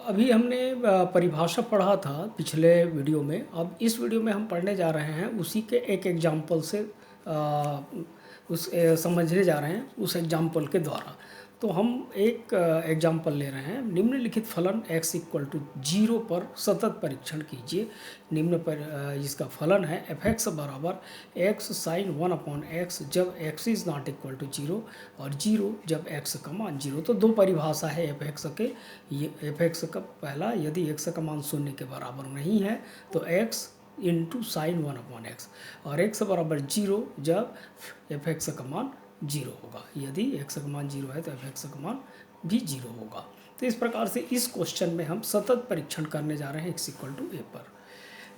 अभी हमने परिभाषा पढ़ा था पिछले वीडियो में। अब इस वीडियो में हम पढ़ने जा रहे हैं उसी के एक एग्जाम्पल से समझने जा रहे हैं उस एग्जाम्पल के द्वारा। तो हम एक एग्जाम्पल ले रहे हैं। निम्नलिखित फलन x इक्वल टू 0 पर सतत परीक्षण कीजिए। निम्न पर इसका फलन है f(x) बराबर x साइन 1/x जब x is not equal to 0 और 0 जब x का मान 0। तो दो परिभाषा है f(x) के। ये f(x) का पहला, यदि x का मान 0 के बराबर नहीं है तो x इंटू साइन 1/x, और x बराबर 0 जब f(x) का मान 0 होगा। यदि x का मान 0 है तो f(x) का मान भी 0 होगा। तो इस प्रकार से इस क्वेश्चन में हम सतत परीक्षण करने जा रहे हैं x इक्वल टू a पर।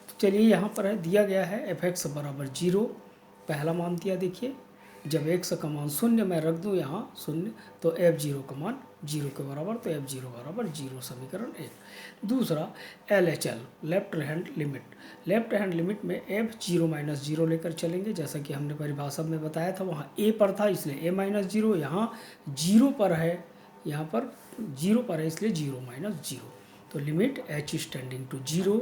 तो चलिए यहाँ पर है दिया गया है f(x) बराबर 0, पहला मान दिया। देखिए जब x का मान 0 मैं रख दूँ यहाँ 0 तो f(0) का मान 0 के बराबर, तो f(0) बराबर 0 समीकरण 1। दूसरा LHL left hand limit. Left hand limit में f(0) माइनस 0 लेकर चलेंगे, जैसा कि हमने परिभाषा में बताया था। वहाँ a पर था इसलिए a माइनस 0, यहाँ 0 पर है, यहाँ पर 0 पर है इसलिए 0 माइनस 0। तो limit h tending to 0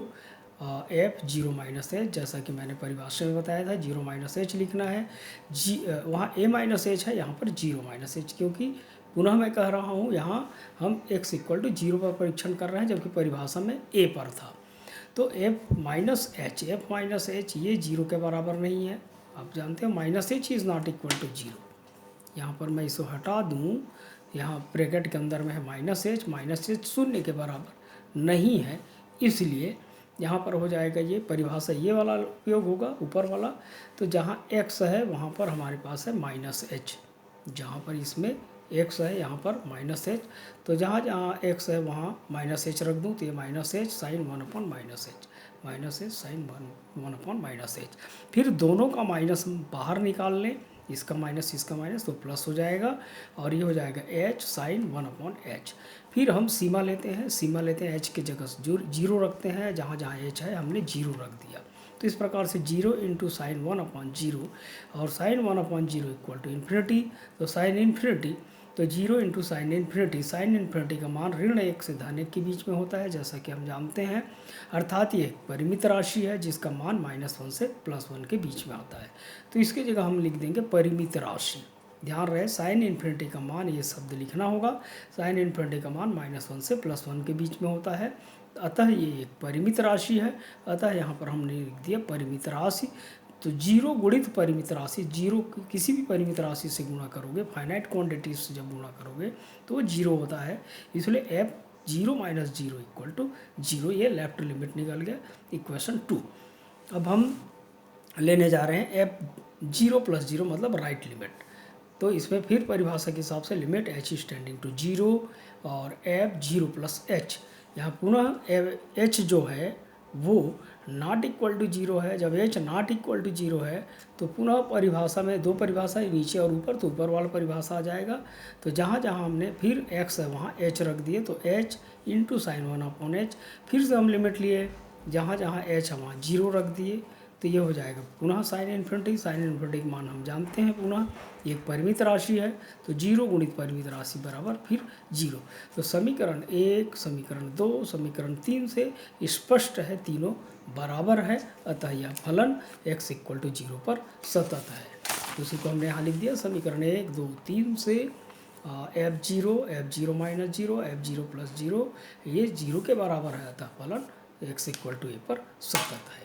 f(0 minus h), जैसा कि मैंने परिभाषा में बताया था 0 माइनस h लिखना है। वहाँ a माइनस h है, यहाँ पर 0 माइनस h, क्योंकि पुनः मैं कह रहा हूँ यहाँ हम x इक्वल टू 0 पर परीक्षण कर रहे हैं जबकि परिभाषा में a पर था। तो f माइनस h ये 0 के बराबर नहीं है। आप जानते हो minus h is not equal to 0। यहाँ पर मैं इसको हटा दूँ, यहाँ ब्रैकेट के अंदर में है माइनस h 0 के बराबर नहीं है, इसलिए यहाँ पर हो जाएगा ये परिभाषा ये वाला उपयोग होगा ऊपर वाला। तो जहाँ x है वहाँ पर हमारे पास है माइनस h, जहाँ पर इसमें x है यहाँ पर माइनस h, तो जहाँ जहाँ x है वहाँ माइनस h रख दूँ तो ये minus h sine 1 minus h, minus h sine 1 minus h। फिर दोनों का माइनस बाहर निकाल लें, इसका माइनस तो प्लस हो जाएगा, और ये हो जाएगा h साइन 1/h। फिर हम सीमा लेते हैं h की जगह 0 रखते हैं, जहाँ जहाँ h है हमने 0 रख दिया। तो इस प्रकार से 0 इंटू साइन 1/0, और साइन 1/0 इक्वल टू इन्फिनिटी। तो साइन इन्फिनिटी तो 0 इंटू साइन इन्फिनिटी का मान ऋण 1 से धन 1 के बीच में होता है, जैसा कि हम जानते हैं। अर्थात ये एक परिमित राशि है जिसका मान -1 से +1 के बीच में आता है। तो इसकी जगह हम लिख देंगे परिमित राशि। ध्यान रहे साइन इन्फिनिटी का मान, ये शब्द लिखना होगा, साइन इन्फिनिटी का मान -1 से +1 के बीच में होता है। अतः ये एक परिमित राशि है, अतः यहाँ पर हमने लिख दिया परिमित राशि। तो 0 गुणित परिमित राशि, 0 किसी भी परिमित राशि से गुणा करोगे, फाइनाइट क्वांटिटी से जब गुणा करोगे तो 0 होता है, इसलिए f(0 माइनस 0) इक्वल टू 0। ये लेफ्ट लिमिट निकल गया, इक्वेशन 2। अब हम लेने जा रहे हैं f(0 + 0) मतलब राइट लिमिट। तो इसमें फिर परिभाषा के हिसाब से लिमिट h टेंडिंग टू 0 और f(0 + h), यहाँ पुनः h जो है वो नॉट इक्वल टू 0 है। जब h नॉट इक्वल टू 0 है तो पुनः परिभाषा में दो परिभाषा है, नीचे और ऊपर, तो ऊपर वाला परिभाषा आ जाएगा। तो जहाँ जहाँ हमने फिर x है वहाँ h रख दिए, तो h इंटू साइन 1/h। फिर से हम लिमिट लिए, जहाँ जहाँ h है वहाँ 0 रख दिए, तो ये हो जाएगा पुनः साइन इन्फिनिटी का मान हम जानते हैं, पुनः एक परिमित राशि है तो 0 गुणित परिमित राशि बराबर फिर 0। तो समीकरण 1, समीकरण 2, समीकरण 3 से स्पष्ट है तीनों बराबर है, अतः यह फलन x इक्वल टू 0 पर सतत है। उसी को हमने यहाँ लिख दिया समीकरण 1, 2, 3 से f(0 माइनस 0, f(0 + 0) ये 0 के बराबर है, अतः फलन x इक्वल टू a पर सतत है।